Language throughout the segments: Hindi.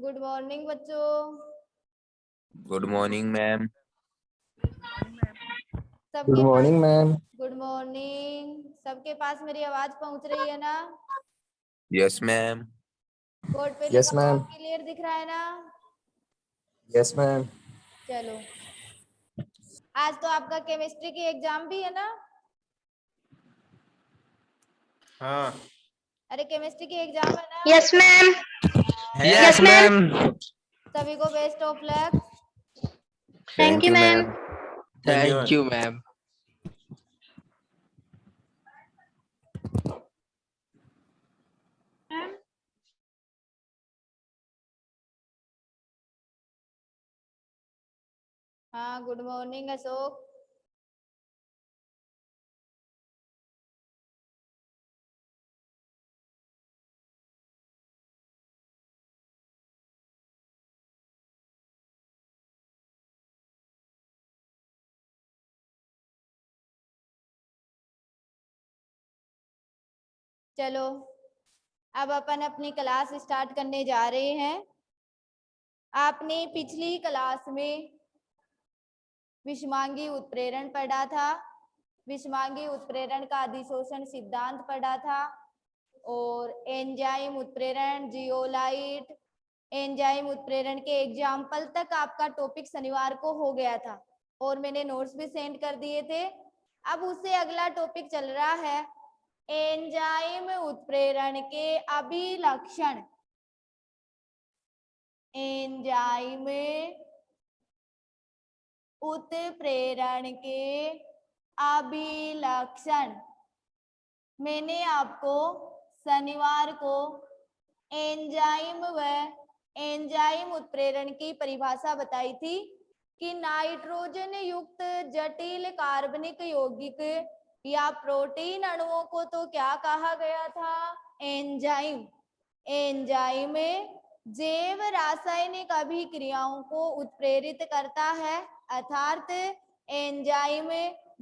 गुड मॉर्निंग बच्चों। Good morning ma'am. गुड सबके पास मॉर्निंग मैम। Good morning. सबके पास मेरी आवाज पहुंच रही है ना? Yes ma'am. बोर्ड पे यस लिखा हुआ मैम। क्लियर दिख रहा है ना? Yes ma'am. चलो, आज तो आपका केमिस्ट्री की एग्जाम भी है ना? हाँ। अरे केमिस्ट्री की एग्जाम है ना? Yes ma'am. Yes ma'am. सभी को best of luck. Thank you ma'am. Thank you ma'am. हाँ, गुड मॉर्निंग अशोक। चलो, अब अपन अपनी क्लास स्टार्ट करने जा रहे हैं। आपने पिछली क्लास में विषमांगी उत्प्रेरण पढ़ा था, विषमांगी उत्प्रेरण का अधिशोषण सिद्धांत पढ़ा था, और एंजाइम उत्प्रेरण, जियोलाइट, एंजाइम उत्प्रेरण के एग्जाम्पल तक आपका टॉपिक शनिवार को हो गया था और मैंने नोट्स भी सेंड कर दिए थे। अब उससे अगला टॉपिक चल रहा है एंजाइम उत्प्रेरण के अभिलक्षण। एंजाइम उत्प्रेरण के अभिलक्षण। मैंने आपको शनिवार को एंजाइम व एंजाइम उत्प्रेरण की परिभाषा बताई थी कि नाइट्रोजन युक्त जटिल कार्बनिक यौगिक या प्रोटीन अणुओं को तो क्या कहा गया था? एंजाइम। एंजाइम जैव रासायनिक अभिक्रियाओं को उत्प्रेरित करता है, अर्थात एंजाइम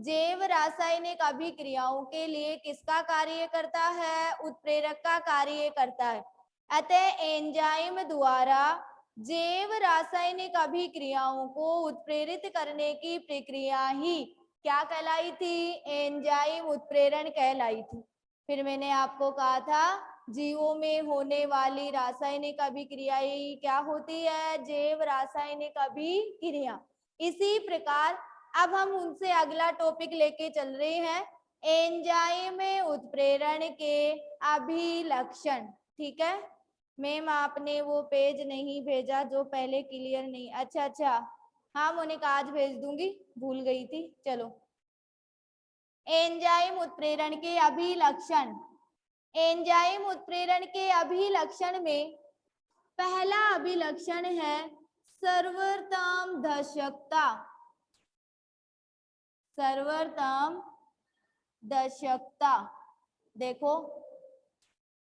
जैव रासायनिक अभिक्रियाओं के लिए किसका कार्य करता है? उत्प्रेरक का कार्य करता है। अतः एंजाइम द्वारा जैव रासायनिक अभिक्रियाओं को उत्प्रेरित करने की प्रक्रिया ही क्या कहलाई थी? एंजाइम उत्प्रेरण कहलाई थी। फिर मैंने आपको कहा था जीवों में होने वाली रासायनिक अभिक्रिया क्या होती है? जैव रासायनिक अभिक्रिया। इसी प्रकार अब हम उनसे अगला टॉपिक लेके चल रहे हैं, एंजाइम उत्प्रेरण के अभिलक्षण। ठीक है मैम, आपने वो पेज नहीं भेजा जो पहले क्लियर नहीं। अच्छा, हाँ मोनिका आज भेज दूंगी, भूल गई थी। चलो, एंजाइम उत्प्रेरण के अभिलक्षण। एंजाइम उत्प्रेरण के अभिलक्षण में पहला अभिलक्षण है सर्वोत्तम दर्शकता। सर्वोत्तम दर्शकता। देखो,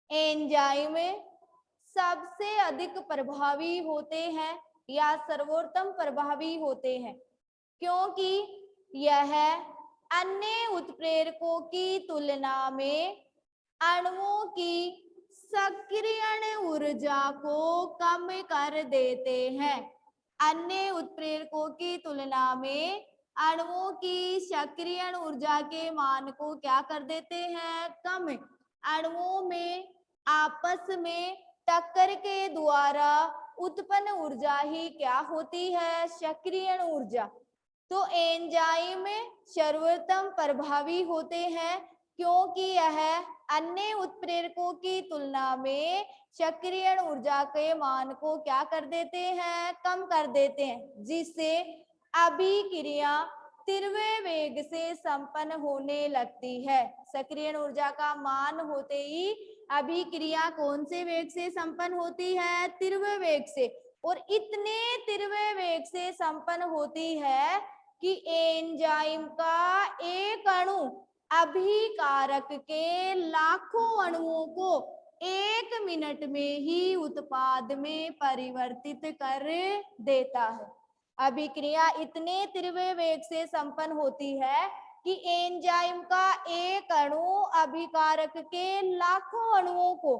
एंजाइम सबसे अधिक प्रभावी होते हैं या सर्वोत्तम प्रभावी होते हैं क्योंकि यह अन्य उत्प्रेरकों की तुलना में अणुओं की सक्रियण ऊर्जा को कम कर देते हैं। अन्य उत्प्रेरकों की तुलना में अणुओं की सक्रियण ऊर्जा के मान को क्या कर देते हैं? कम। अणुओं में आपस में टक्कर के द्वारा उत्पन्न ऊर्जा ही क्या होती है? सक्रियण ऊर्जा। तो एंजाइम सर्वोत्तम प्रभावी होते हैं क्योंकि यह अन्य उत्प्रेरकों की तुलना में सक्रियण ऊर्जा के मान को क्या कर देते हैं? कम कर देते हैं, जिससे अभिक्रिया तीव्र वेग से संपन्न होने लगती है। सक्रियण ऊर्जा का मान होते ही अभिक्रिया कौन से वेग से संपन्न होती है? तीव्र वेग से। और इतने तीव्र वेग से संपन्न होती है कि एंजाइम का एक अणु अभिकारक के लाखों अणुओं को 1 मिनट में ही उत्पाद में परिवर्तित कर देता है। अभिक्रिया इतने तीव्र वेग से संपन्न होती है कि एंजाइम का एक अणु अभिकारक के लाखों अणुओं को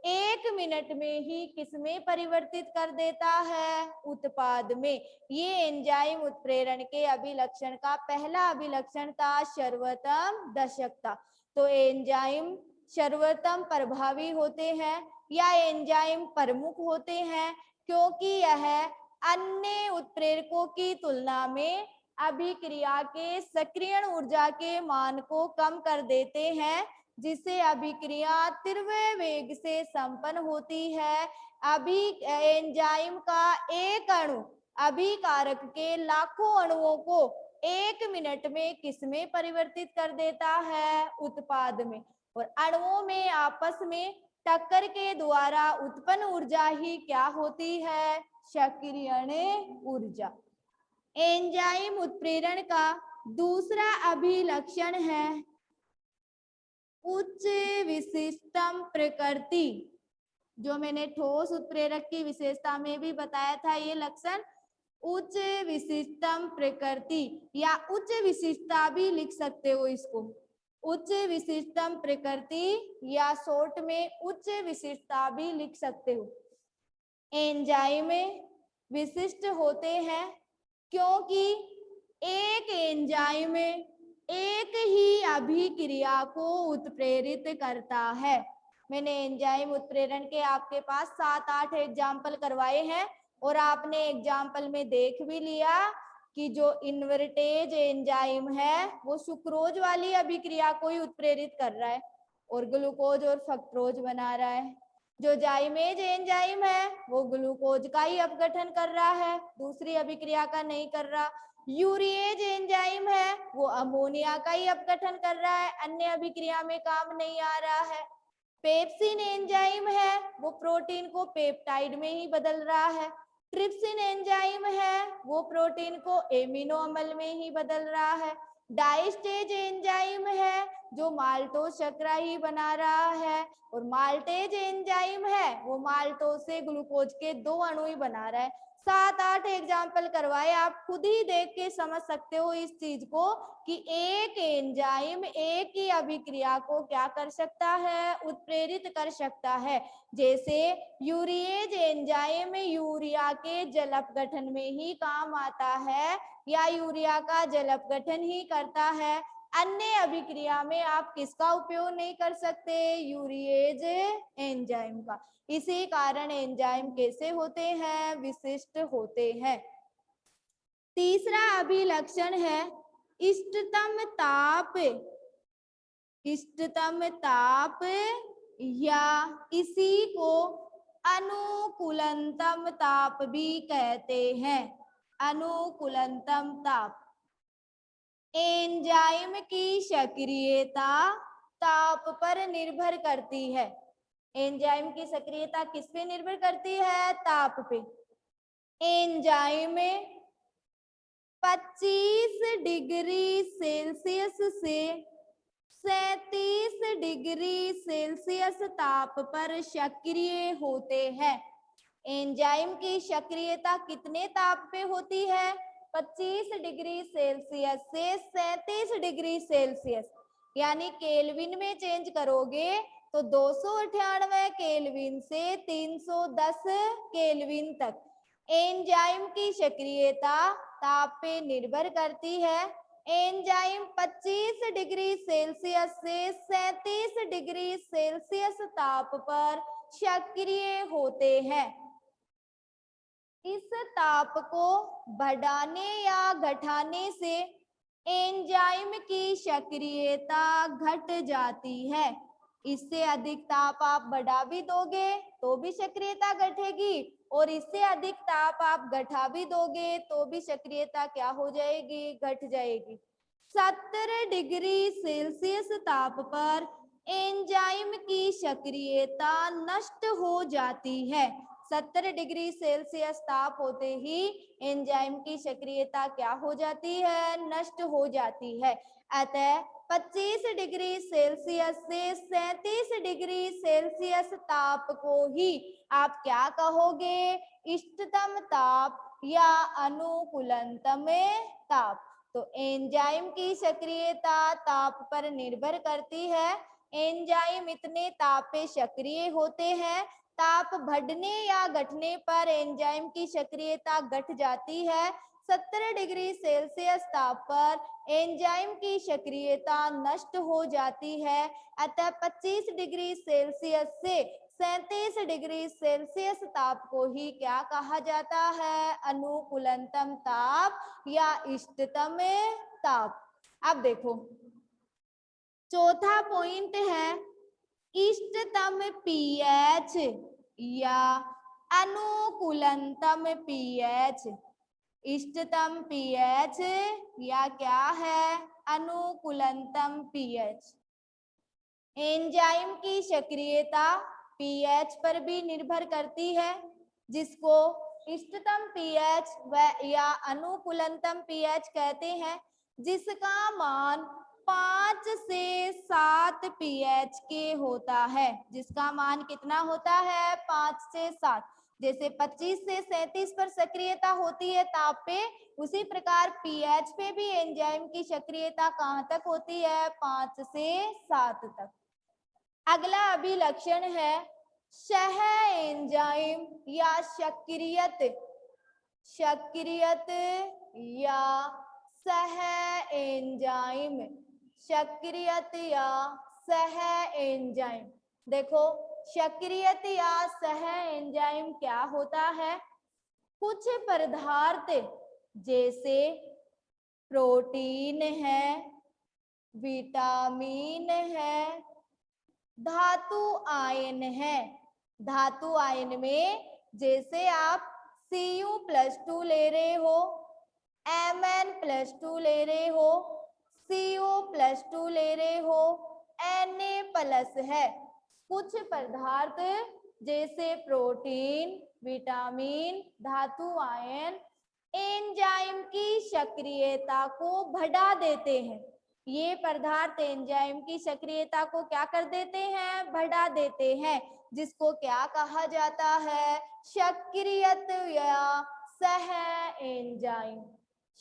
1 मिनट में ही किसमें परिवर्तित कर देता है? उत्पाद में। ये एंजाइम उत्प्रेरण के अभिलक्षण का पहला अभिलक्षण था, सर्वोत्तम दशकता। तो एंजाइम सर्वोत्तम प्रभावी होते हैं या एंजाइम प्रमुख होते हैं, क्योंकि यह अन्य उत्प्रेरकों की तुलना में अभिक्रिया के सक्रियण ऊर्जा के मान को कम कर देते हैं, जिससे अभिक्रिया तीव्र वेग से संपन्न होती है। एंजाइम का एक अणु अभिकारक के लाखों अणुओं को 1 मिनट में किसमें परिवर्तित कर देता है? उत्पाद में। और अणुओं में आपस में टक्कर के द्वारा उत्पन्न ऊर्जा ही क्या होती है? सक्रियण ऊर्जा। एंजाइम उत्प्रेरण का दूसरा अभिलक्षण है उच्च विशिष्टम प्रकृति। जो मैंने ठोस उत्प्रेरक की विशेषता में भी बताया था, ये लक्षण उच्च विशिष्टम प्रकृति या उच्च विशिष्टता भी लिख सकते हो इसको। उच्च विशिष्टम प्रकृति या शॉर्ट में उच्च विशिष्टता भी लिख सकते हो। एंजाइम विशिष्ट होते हैं क्योंकि एक एंजाइम एक ही अभिक्रिया को उत्प्रेरित करता है। मैंने एंजाइम उत्प्रेरण के आपके पास 7-8 एग्जाम्पल करवाए हैं और आपने एग्जाम्पल में देख भी लिया कि जो इन्वर्टेज एंजाइम है वो सुक्रोज वाली अभिक्रिया को ही उत्प्रेरित कर रहा है और ग्लूकोज और फ्रक्टोज बना रहा है। जो जाइमेज एंजाइम है वो ग्लूकोज का ही अपघटन कर रहा है, दूसरी अभिक्रिया का नहीं कर रहा। यूरिएज एंजाइम है वो अमोनिया का ही अपघटन कर रहा है, अन्य अभिक्रिया में काम नहीं आ रहा है। पेप्सिन एंजाइम है वो प्रोटीन को पेप्टाइड में ही बदल रहा है। ट्रिप्सिन एंजाइम है वो प्रोटीन को एमिनो अम्ल में ही बदल रहा है। डाइस्टेज एंजाइम है जो माल्टोज शर्करा ही बना रहा है और माल्टेज एंजाइम है वो माल्टोज से ग्लूकोज के 2 अणु ही बना रहा है। 7-8 एग्जाम्पल करवाए, आप खुद ही देख के समझ सकते हो इस चीज को कि एक एंजाइम एक ही अभिक्रिया को क्या कर सकता है? उत्प्रेरित कर सकता है। जैसे यूरिएज एंजाइम यूरिया के जल अपघटन में ही काम आता है या यूरिया का जल अपघटन ही करता है, अन्य अभिक्रिया में आप किसका उपयोग नहीं कर सकते? यूरिएज एंजाइम का। इसी कारण एंजाइम कैसे होते हैं? विशिष्ट होते हैं। तीसरा अभिलक्षण है इष्टतम ताप। इष्टतम ताप या इसी को अनुकूलतम ताप भी कहते हैं। अनुकूलतम ताप। एंजाइम की सक्रियता ताप पर निर्भर करती है। एंजाइम की सक्रियता किस पे निर्भर करती है? ताप पे। एंजाइम 25 डिग्री सेल्सियस से 37 डिग्री सेल्सियस ताप पर सक्रिय होते हैं। एंजाइम की सक्रियता कितने ताप पे होती है? 25 डिग्री सेल्सियस से 37 डिग्री सेल्सियस, यानी केल्विन में चेंज करोगे तो 298 केल्विन से 310 केल्विन तक एंजाइम की सक्रियता ताप पे निर्भर करती है। एंजाइम 25 डिग्री सेल्सियस से 37 डिग्री सेल्सियस ताप पर सक्रिय होते हैं। इस ताप को बढ़ाने या घटाने से एंजाइम की सक्रियता घट जाती है। इससे अधिक ताप आप बढ़ा भी दोगे तो भी सक्रियता घटेगी और इससे अधिक ताप आप घटा भी दोगे तो भी सक्रियता क्या हो जाएगी? घट जाएगी। 70 डिग्री सेल्सियस ताप पर एंजाइम की सक्रियता नष्ट हो जाती है। 70 डिग्री सेल्सियस ताप होते ही एंजाइम की सक्रियता क्या हो जाती है? नष्ट हो जाती है। अतः 25 डिग्री सेल्सियस से 37 डिग्री सेल्सियस ताप को ही आप क्या कहोगे? इष्टतम ताप या अनुकूलतम ताप। तो एंजाइम की सक्रियता ताप पर निर्भर करती है एंजाइम इतने ताप पे सक्रिय होते हैं। ताप बढ़ने या घटने पर एंजाइम की सक्रियता घट जाती है। 70 डिग्री सेल्सियस ताप पर एंजाइम की सक्रियता नष्ट हो जाती है। अतः 25 डिग्री सेल्सियस से 37 डिग्री सेल्सियस ताप को ही क्या कहा जाता है? अनुकूलतम ताप या इष्टतम ताप। अब देखो चौथा पॉइंट है इष्टतम पीएच या अनुकूलतम पीएच। इष्टतम पीएच या क्या है? अनुकूलतम पीएच। एंजाइम की सक्रियता पीएच पर भी निर्भर करती है, जिसको इष्टतम पीएच व या अनुकूलतम पीएच कहते हैं, जिसका मान 5 से 7 पीएच के होता है। जिसका मान कितना होता है? 5 से 7। जैसे 25 से 37 पर सक्रियता होती है ताप पे, उसी प्रकार पीएच पे भी एंजाइम की सक्रियता कहाँ तक होती है? 5 से 7 तक। अगला अभिलक्षण है सह एंजाइम या सक्रियत। सक्रियत या सह एंजाइम। सक्रियत या सह एंजाइम। देखो सक्रियत या सह एंजाइम क्या होता है? कुछ पदार्थ जैसे प्रोटीन है, विटामिन है, धातु आयन है। धातु आयन में जैसे आप Cu+2 ले रहे हो, Mn+2 ले रहे हो, Co+2 ले रहे हो, Na+ है। कुछ पदार्थ जैसे प्रोटीन, विटामिन, धातु आयन एंजाइम की सक्रियता को बढ़ा देते हैं। ये पदार्थ एंजाइम की सक्रियता को क्या कर देते हैं? बढ़ा देते हैं, जिसको क्या कहा जाता है? सक्रियत या सह एंजाइम।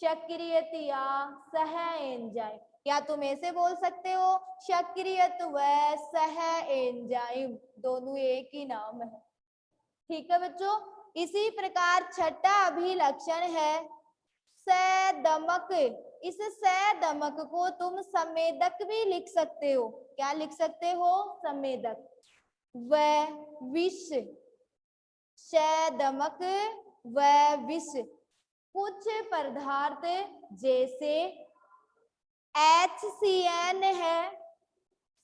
सक्रियत या सह एंजाइम, या तुम ऐसे बोल सकते हो सक्रियत व सह एंजाइम, दोनों एक ही नाम है। ठीक है बच्चों। इसी प्रकार छठा अभिलक्षण है संदमक। इस संदमक को तुम संवेदक भी लिख सकते हो। क्या लिख सकते हो? संवेदक व विष। संदमक व विष। कुछ पदार्थ जैसे HCN है,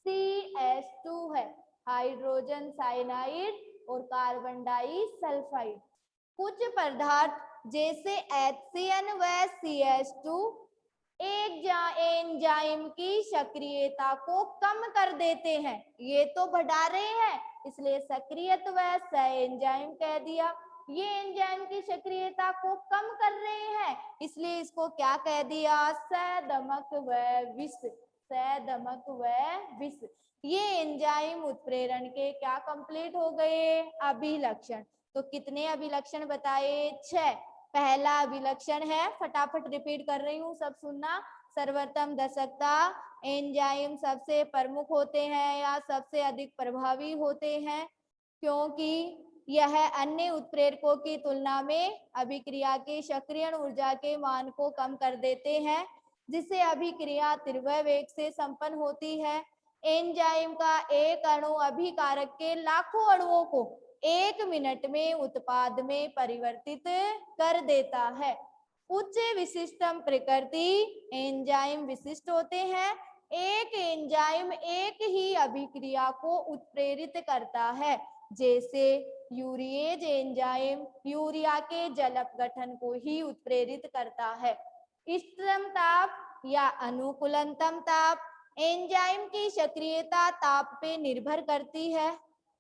CH2 है, हाइड्रोजन साइनाइड और कार्बन डाइसल्फाइड। कुछ पदार्थ जैसे HCN व CH2 एंजाइम की सक्रियता को कम कर देते हैं। ये तो बढ़ा रहे हैं, इसलिए सक्रियत व सह एंजाइम कह दिया। ये एंजाइम की सक्रियता को कम कर रहे हैं, इसलिए इसको क्या कह दिया? संदमक व विष। संदमक व विष। ये एंजाइम उत्प्रेरण के क्या कंप्लीट हो गए? अभिलक्षण। तो कितने अभिलक्षण बताए? 6। पहला अभिलक्षण है, फटाफट रिपीट कर रही हूँ, सब सुनना। सर्वोत्तम दशकता। एंजाइम सबसे प्रमुख होते हैं या सबसे अधिक प्रभावी होते हैं, क्योंकि यह अन्य उत्प्रेरकों की तुलना में अभिक्रिया के सक्रियण ऊर्जा के मान को कम कर देते हैं, जिससे अभिक्रिया तीव्र वेग से संपन्न होती है। एंजाइम का एक अणु अभिकारक के लाखों अणुओं को 1 मिनट में उत्पाद में परिवर्तित कर देता है। उच्च विशिष्टम प्रकृति एंजाइम विशिष्ट होते हैं। एक एंजाइम एक ही अभिक्रिया को उत्प्रेरित करता है, जैसे यूरिएज एंजाइम यूरिया के जल अपघटन को ही उत्प्रेरित करता है। इष्टतम ताप या अनुकूलतम ताप एंजाइम की सक्रियता ताप पे निर्भर करती है।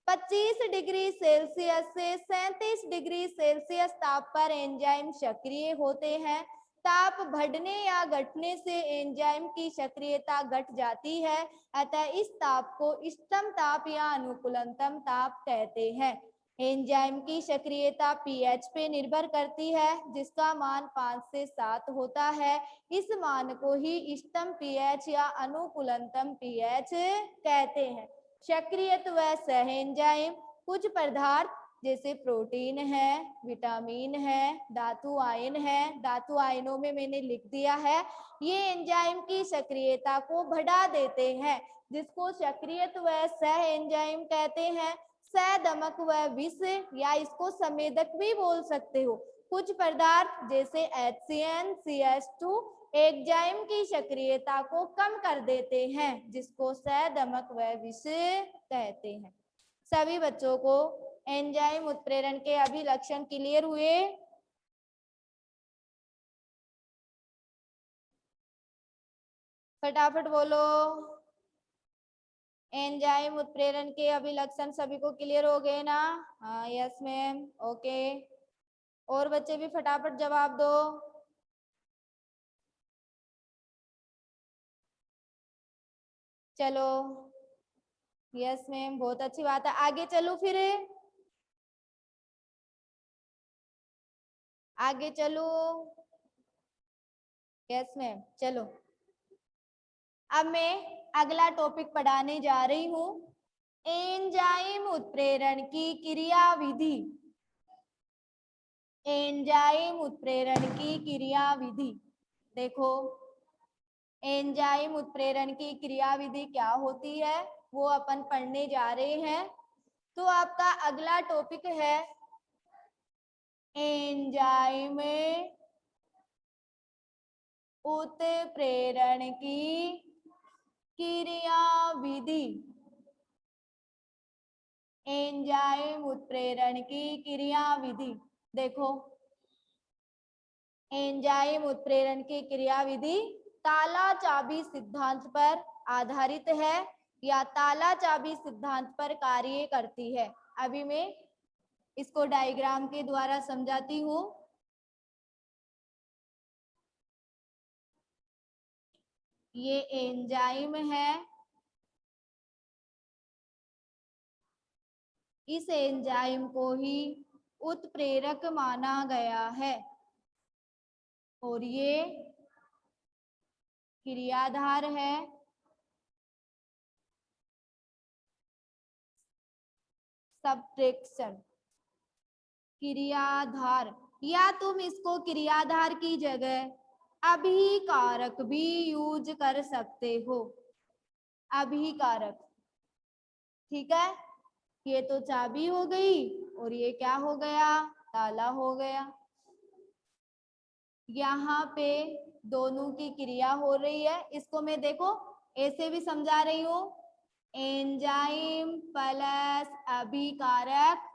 25 डिग्री सेल्सियस से 37 डिग्री सेल्सियस ताप पर एंजाइम सक्रिय होते हैं। ताप बढ़ने या घटने से एंजाइम की सक्रियता घट जाती है, अतः इस ताप को इष्टतम ताप या अनुकूलतम ताप कहते हैं। एंजाइम की सक्रियता पीएच पे निर्भर करती है, जिसका मान 5 से 7 होता है। इस मान को ही इष्टतम पीएच या अनुकूलतम पीएच कहते हैं। सक्रियत व सह एंजाइम कुछ पदार्थ जैसे प्रोटीन है, विटामिन है, धातु आयन है, धातु आयनों में मैंने लिख दिया है, ये एंजाइम की सक्रियता को बढ़ा देते हैं, जिसको सक्रियत व सह एंजाइम कहते हैं। सदमक व विष या इसको संवेदक भी बोल सकते हो। कुछ पदार्थ जैसे HCN, CH2 एंजाइम की सक्रियता को कम कर देते हैं, जिसको सदमक व विष कहते हैं। सभी बच्चों को एंजाइम उत्प्रेरण के अभिलक्षण क्लियर हुए? फटाफट बोलो। एंजाइम उत्प्रेरण के अभिलक्षण सभी को क्लियर हो गए ना? हाँ, यस मैम, ओके। और बच्चे भी फटाफट जवाब दो। चलो, यस मैम, बहुत अच्छी बात है। आगे चलो, फिर आगे चलो। यस मैम, चलो। अब मैं अगला टॉपिक पढ़ाने जा रही हूँ, एंजाइम उत्प्रेरण की क्रियाविधि। एंजाइम उत्प्रेरण की क्रियाविधि। देखो, एंजाइम उत्प्रेरण की क्रियाविधि क्या होती है वो अपन पढ़ने जा रहे हैं। तो आपका अगला टॉपिक है एंजाइम उत्प्रेरण की क्रियाविधि। एंजाइम उत्प्रेरण की क्रियाविधि। देखो, एंजाइम उत्प्रेरण की क्रियाविधि ताला चाबी सिद्धांत पर आधारित है या ताला चाबी सिद्धांत पर कार्य करती है। अभी मैं इसको डायग्राम के द्वारा समझाती हूँ। ये एंजाइम है, इस एंजाइम को ही उत्प्रेरक माना गया है और ये क्रियाधार है। सब्ट्रैक्शन, क्रियाधार, या तुम इसको क्रियाधार की जगह अभिकारक भी यूज कर सकते हो। अभिकारक, ठीक है। ये तो चाबी हो गई और ये क्या हो गया? ताला हो गया। यहाँ पे दोनों की क्रिया हो रही है। इसको मैं देखो ऐसे भी समझा रही हूँ, एंजाइम प्लस अभिकारक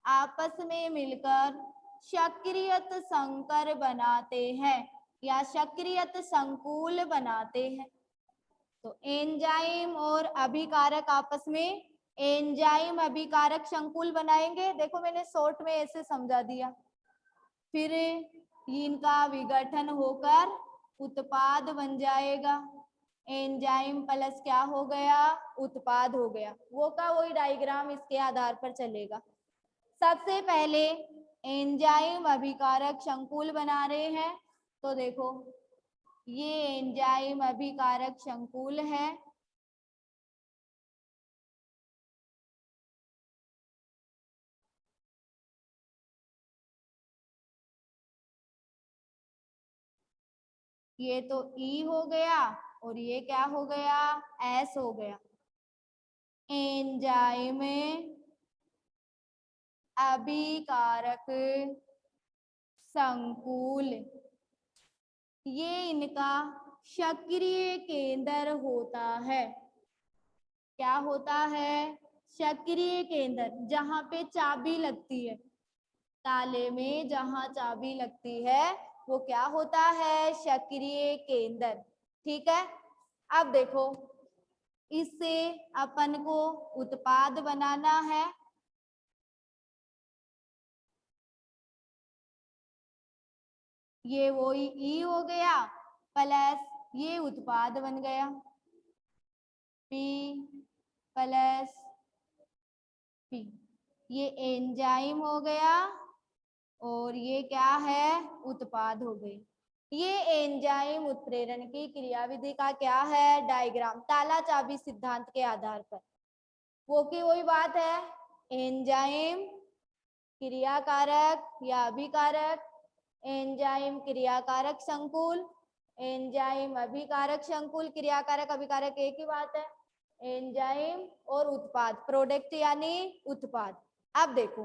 आपस में मिलकर सक्रियत संकर बनाते हैं या सक्रियत संकुल बनाते हैं। तो एंजाइम और अभिकारक आपस में एंजाइम अभिकारक संकुल बनाएंगे। देखो, मैंने शॉर्ट में ऐसे समझा दिया। फिर इनका विघटन होकर उत्पाद बन जाएगा। एंजाइम प्लस क्या हो गया? उत्पाद हो गया। वो का वही डायग्राम इसके आधार पर चलेगा। सबसे पहले एंजाइम अभिकारक संकुल बना रहे हैं। तो देखो, ये एंजाइम अभिकारक संकुल है। ये तो ई हो गया और ये क्या हो गया? एस हो गया। एंजाइम अभिकारक संकुल, ये इनका सक्रिय केंद्र होता है। क्या होता है? सक्रिय केंद्र, जहां पे चाबी लगती है। ताले में जहां चाबी लगती है वो क्या होता है? सक्रिय केंद्र। ठीक है। अब देखो, इससे अपन को उत्पाद बनाना है। ये वो ई हो गया प्लस ये उत्पाद बन गया पी प्लस पी। ये एंजाइम हो गया और ये क्या है, उत्पाद हो गई। ये एंजाइम उत्प्रेरण की क्रियाविधि का क्या है, डायग्राम, ताला चाबी सिद्धांत के आधार पर। वो की वही बात है, एंजाइम क्रियाकारक या अभिकारक, एंजाइम क्रियाकारक संकुल, एंजाइम अभिकारक संकुल, क्रियाकारक अभिकारक एक ही बात है, एंजाइम और उत्पाद, प्रोडक्ट यानी उत्पाद। अब देखो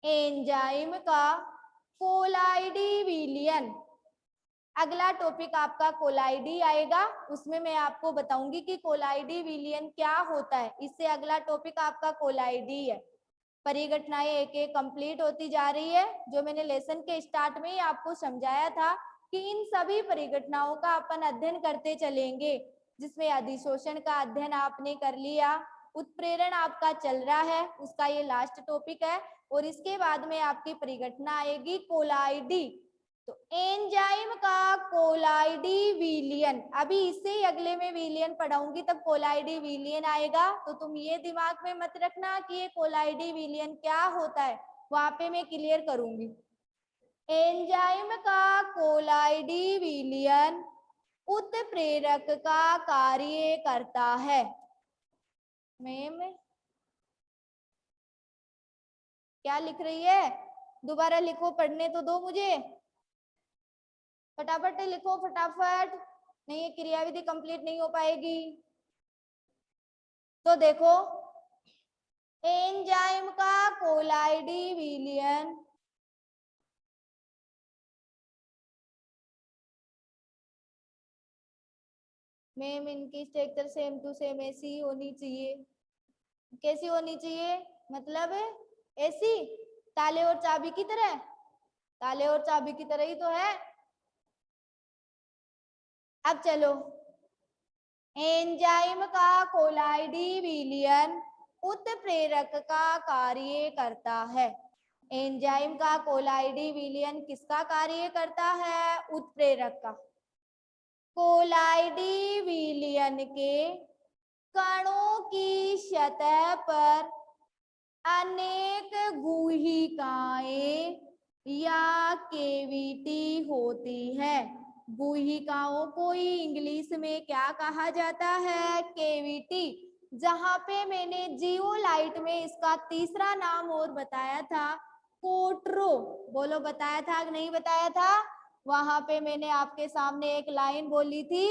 एंजाइम का कोलाइडी विलयन, अगला टॉपिक आपका कोलाइडी आएगा, उसमें मैं आपको बताऊंगी कि कोलाइडी विलयन क्या होता है। इससे अगला टॉपिक आपका कोलाइडी है। परिघटनाएं एक एक कंप्लीट होती जा रही है। जो मैंने लेसन के स्टार्ट में ही आपको समझाया था कि इन सभी परिघटनाओं का अपन अध्ययन करते चलेंगे, जिसमें अधिशोषण का अध्ययन आपने कर लिया, उत्प्रेरण आपका चल रहा है, उसका ये लास्ट टॉपिक है, और इसके बाद में आपकी परिघटना आएगी कोलाइडी। तो एंजाइम का कोलाइडी विलयन, अभी इससे ही अगले में विलयन पढ़ाऊंगी तब कोलाइडी विलयन आएगा। तो तुम ये दिमाग में मत रखना कि ये कोलाइडी विलयन क्या होता है, वहां पे मैं क्लियर करूंगी। एंजाइम का कोलाइडी विलयन उत्प्रेरक का कार्य करता है। मैम क्या लिख रही है, दोबारा लिखो, पढ़ने तो दो मुझे, फटाफट लिखो फटाफट, नहीं ये क्रियाविधि कंप्लीट नहीं हो पाएगी। तो देखो एंजाइम का कोलाइडी विलयन मैम इनकी स्ट्रक्चर सेम टू सेम ऐसी ही होनी चाहिए। कैसी होनी चाहिए, मतलब ऐसी, ताले और चाबी की तरह, ताले और चाबी की तरह ही तो है। अब चलो, एंजाइम का कोलाइडी विलयन उत्प्रेरक का कार्य करता है। एंजाइम का कोलाइडी विलयन किसका कार्य करता है, उत्प्रेरक का। कोलाइडी विलयन के कणों की सतह पर अनेक गुहिकाएं या केविटी होती है। गुहिकाओं को ही इंग्लिश में क्या कहा जाता है, केविटी। जहां पे मैंने जियोलाइट में इसका तीसरा नाम और बताया था, कोट्रो, बोलो बताया था कि नहीं बताया था। वहां पे मैंने आपके सामने एक लाइन बोली थी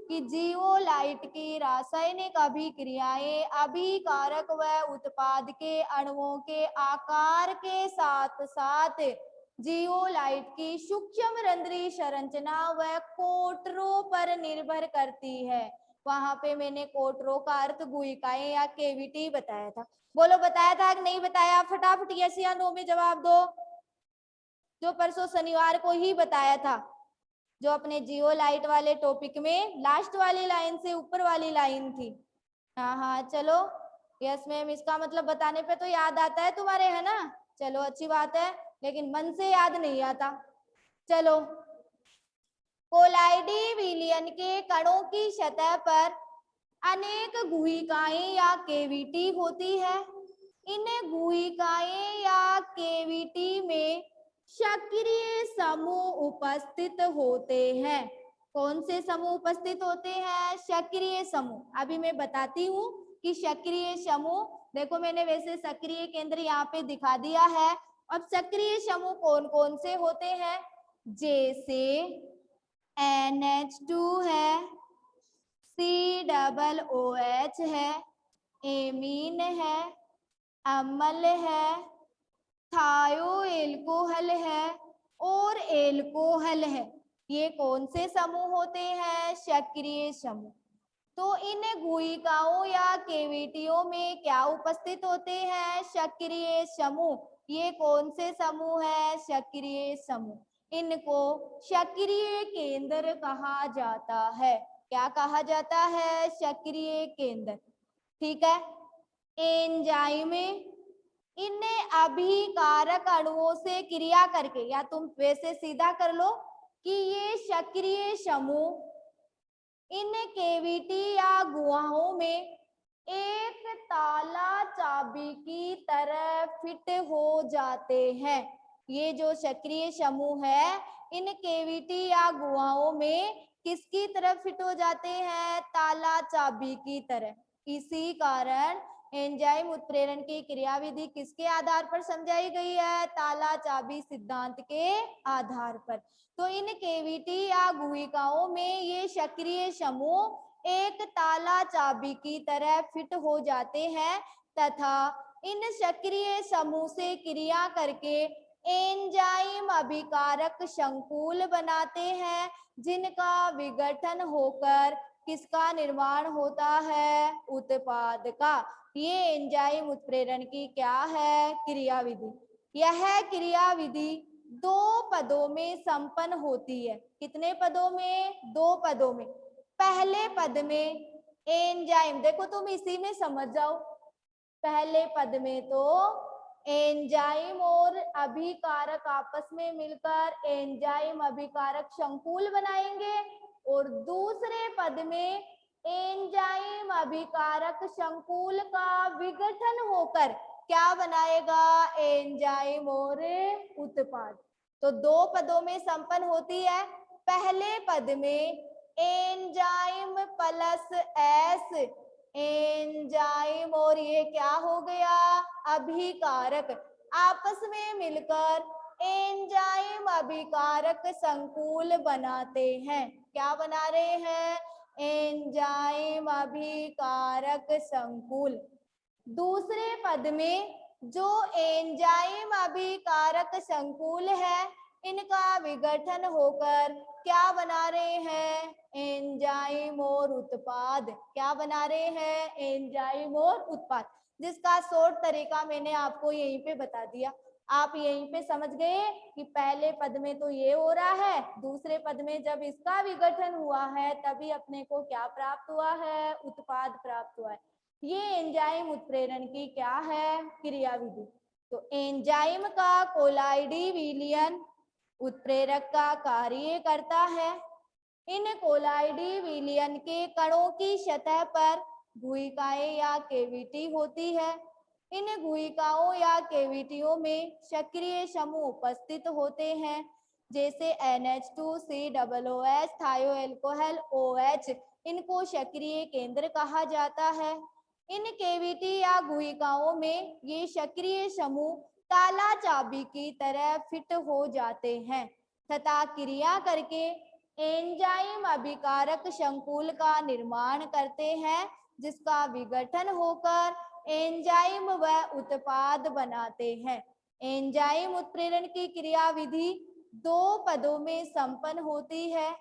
कि जियोलाइट की रासायनिक अभिक्रियाएं अभिकारक व उत्पाद के अणुओं के आकार के साथ साथ जियोलाइट की सूक्ष्म रंध्रीय संरचना व कोटरों पर निर्भर करती है। वहां पे मैंने कोटरों का अर्थ गुहिकाएं या केविटी बताया था। बोलो बताया था कि नहीं बताया, फटाफट यस या नो में जवाब दो। जो परसों शनिवार को ही बताया था, जो अपने जियोलाइट वाले टॉपिक में लास्ट वाली लाइन से ऊपर वाली लाइन थी। हाँ हाँ चलो, यस मैम, इसका मतलब बताने पे तो याद आता है तुम्हारे, है ना, चलो अच्छी बात है, लेकिन मन से याद नहीं आता। चलो, कोलाइडी विलयन के कणों की सतह पर अनेक गुहिकाएं या केविटी होती है। इन गुहिकाएं या केविटी में सक्रिय समूह उपस्थित होते हैं। कौन से समूह उपस्थित होते हैं, सक्रिय समूह। अभी मैं बताती हूँ कि सक्रिय समूह, देखो मैंने वैसे सक्रिय केंद्र यहाँ पे दिखा दिया है। अब सक्रिय समूह कौन कौन से होते हैं, जैसे NH2 है, COOH है, एमीन है, अम्ल है, थायो एल्कोहल है और एल्कोहल है। ये कौन से समूह होते हैं, सक्रिय समूह। तो इन गुहिकाओं या केविटियों में क्या उपस्थित होते हैं, सक्रिय समूह। ये कौन से समूह है, सक्रिय समूह। इनको सक्रिय केंद्र कहा जाता है। क्या कहा जाता है, सक्रिय केंद्र। ठीक है, एंजाइम इन अभिकारक अणुओं से क्रिया करके, या तुम वैसे सीधा कर लो कि ये सक्रिय समूह इन केविटी या गुहाओं में एक ताला चाबी की तरह फिट हो जाते हैं। ये जो सक्रिय समूह है, इन केविटी या गुहाओं में किसकी तरह फिट हो जाते हैं? ताला चाबी की तरह। इसी कारण एंजाइम उत्प्रेरण की क्रियाविधि किसके आधार पर समझाई गई है? ताला चाबी सिद्धांत के आधार पर। तो इन केविटी या गुहिकाओं में ये सक्रिय समूह एक ताला चाबी की तरह फिट हो जाते हैं तथा इन सक्रिय समूह से क्रिया करके एंजाइम अभिकारक संकुल बनाते हैं, जिनका विघटन होकर किसका निर्माण होता है? उत्पाद का। ये एंजाइम उत्प्रेरण की क्या है? क्रियाविधि। यह क्रियाविधि 2 पदों में संपन्न होती है। कितने पदों में? 2 पदों में। पहले पद में एंजाइम, देखो तुम इसी में समझ जाओ, पहले पद में तो एंजाइम और अभिकारक आपस में मिलकर एंजाइम अभिकारक संकुल बनाएंगे और दूसरे पद में एंजाइम अभिकारक संकुल का विघटन होकर क्या बनाएगा? एंजाइम और उत्पाद। तो 2 पदों में संपन्न होती है। पहले पद में एंजाइम प्लस एस, एंजाइम और ये क्या हो गया? अभिकारक आपस में मिलकर एंजाइम अभिकारक संकुल बनाते हैं। क्या बना रहे हैं? एंजाइम अभिकारक संकुल। दूसरे पद में जो एंजाइम अभिकारक संकुल है, इनका विघटन होकर क्या बना रहे हैं? एंजाइम और उत्पाद। क्या बना रहे हैं? एंजाइम और उत्पाद, जिसका शॉर्ट तरीका मैंने आपको यहीं पे बता दिया। आप यहीं पे समझ गए कि पहले पद में तो ये हो रहा है, दूसरे पद में जब इसका विघटन हुआ है तभी अपने को क्या प्राप्त हुआ है? उत्पाद प्राप्त हुआ है। ये एंजाइम उत्प्रेरण की क्या है? क्रियाविधि। तो एंजाइम का कोलाइडी विलयन उत्प्रेरक का कार्य करता है। इन कोलाइडी विलयन के कणों की सतह पर गुहिकाएं या केविटी होती है। इन गुहिकाओं या केविटियों में सक्रिय समूह उपस्थित होते हैं, जैसे NH2COOH, थायोएल्कोहल OH। इनको सक्रिय केंद्र कहा जाता है। इन केविटी या गुहिकाओं में ये सक्रिय समूह ताला चाबी की तरह फिट हो जाते हैं तथा क्रिया करके एंजाइम अभिकारक संकुल का निर्माण करते हैं, जिसका विघटन होकर एंजाइम व उत्पाद बनाते हैं। एंजाइम उत्प्रेरण की क्रियाविधि 2 पदों में संपन्न होती है।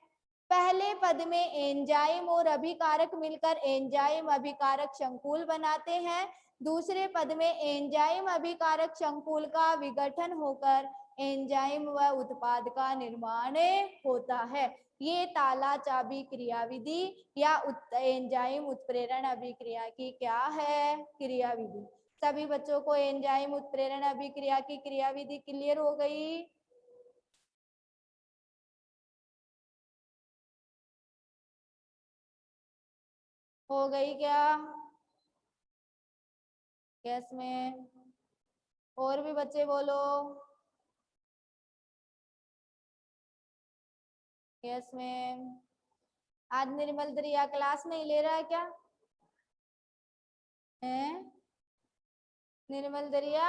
पहले पद में एंजाइम और अभिकारक मिलकर एंजाइम अभिकारक संकुल बनाते हैं। दूसरे पद में एंजाइम अभिकारक संकुल का विघटन होकर एंजाइम व उत्पाद का निर्माण होता है। ये ताला चाबी क्रियाविधि या एंजाइम उत्प्रेरण अभिक्रिया की क्या है? क्रियाविधि। सभी बच्चों को एंजाइम उत्प्रेरण अभिक्रिया की क्रियाविधि क्लियर हो गई? हो गई क्या? यस में? और भी बच्चे बोलो। Yes ma'am. आज निर्मल दरिया क्लास नहीं ले रहा है क्या? है निर्मल दरिया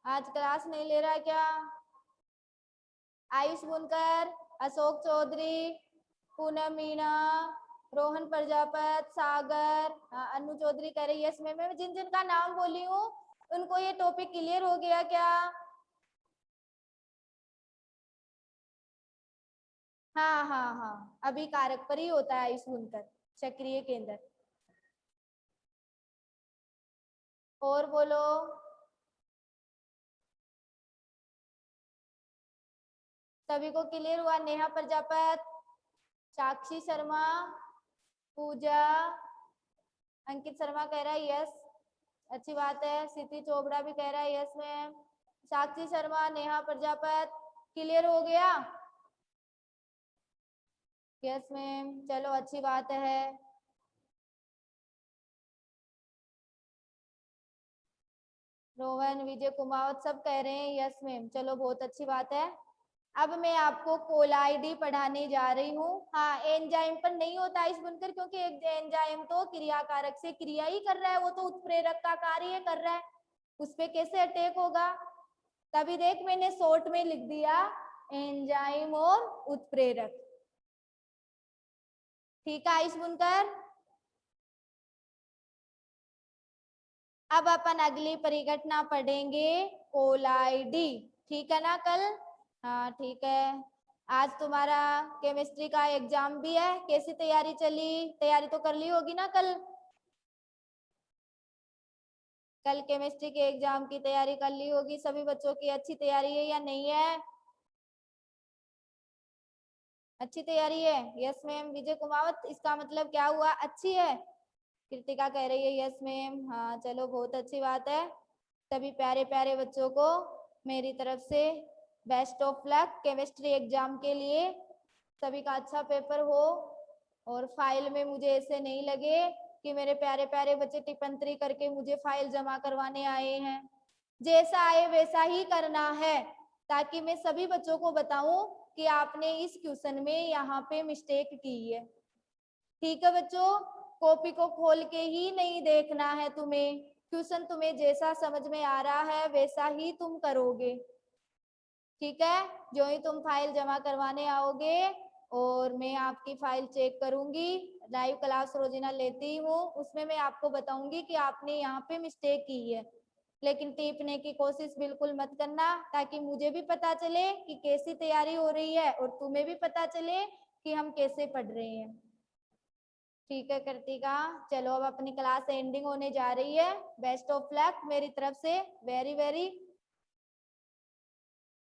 आज क्लास नहीं ले रहा है क्या? आयुष बुनकर, अशोक चौधरी, पूनम मीणा, रोहन प्रजापत, सागर, अनु चौधरी कह रही है। Yes ma'am. मैं जिन जिन का नाम बोली हूँ उनको ये टॉपिक क्लियर हो गया क्या? हाँ हाँ हाँ, अभी कारक पर ही होता है आयुष बुनकर, सक्रिय केंद्र। और बोलो। सभी को क्लियर हुआ? नेहा प्रजापत, साक्षी शर्मा, पूजा, अंकित शर्मा कह रहा है यस, अच्छी बात है। सिद्धि चोपड़ा भी कह रहा है यस मैम। साक्षी शर्मा, नेहा प्रजापत, क्लियर हो गया? Yes ma'am. चलो अच्छी बात है। रोहन, विजय कुमावत सब कह रहे हैं यस मैम। चलो बहुत अच्छी बात है। अब मैं आपको कोलाइडी पढ़ाने जा रही हूँ। हाँ, एंजाइम पर नहीं होता इस बुनकर, क्योंकि एक एंजाइम तो क्रिया कारक से क्रिया ही कर रहा है, वो तो उत्प्रेरक का कार्य कर रहा है, उस पे कैसे अटैक होगा। तभी देख मैंने शॉर्ट में लिख दिया एंजाइम और उत्प्रेरक। ठीक है इस बुनकर। अब अपन अगली परिघटना पढ़ेंगे कोलाइडी। ठीक है ना कल? हाँ ठीक है। आज तुम्हारा केमिस्ट्री का एग्जाम भी है, कैसी तैयारी चली? तैयारी तो कर ली होगी ना कल? कल केमिस्ट्री के एग्जाम की तैयारी कर ली होगी सभी बच्चों की। अच्छी तैयारी है या नहीं है? अच्छी तैयारी है। Yes ma'am. विजय कुमावत, इसका मतलब क्या हुआ? अच्छी है। कृतिका कह रही है यस मैम। हाँ चलो बहुत अच्छी बात है। सभी प्यारे प्यारे बच्चों को मेरी तरफ से best of luck chemistry exam के लिए। सभी का अच्छा पेपर हो और फाइल में मुझे ऐसे नहीं लगे कि मेरे प्यारे प्यारे बच्चे टिप्पणी करके मुझे फाइल जमा करवाने आए हैं। जैसा आए वैसा ही करना है, ताकि मैं सभी बच्चों को बताऊं कि आपने इस क्वेश्चन में यहाँ पे मिस्टेक की है। ठीक है बच्चों, कॉपी को खोल के ही नहीं देखना है तुम्हें। क्वेश्चन तुम्हें जैसा समझ में आ रहा है वैसा ही तुम करोगे। ठीक है, जो ही तुम फाइल जमा करवाने आओगे और मैं आपकी फाइल चेक करूंगी, लाइव क्लास रोजिना लेती हूँ, उसमें मैं आपको बताऊंगी कि आपने यहाँ पे मिस्टेक की है। लेकिन टीपने की कोशिश बिल्कुल मत करना, ताकि मुझे भी पता चले कि कैसी तैयारी हो रही है और तुम्हें भी पता चले कि हम कैसे पढ़ रहे हैं। ठीक है कृतिका, चलो अब अपनी क्लास एंडिंग होने जा रही है। बेस्ट ऑफ लक मेरी तरफ से। Very very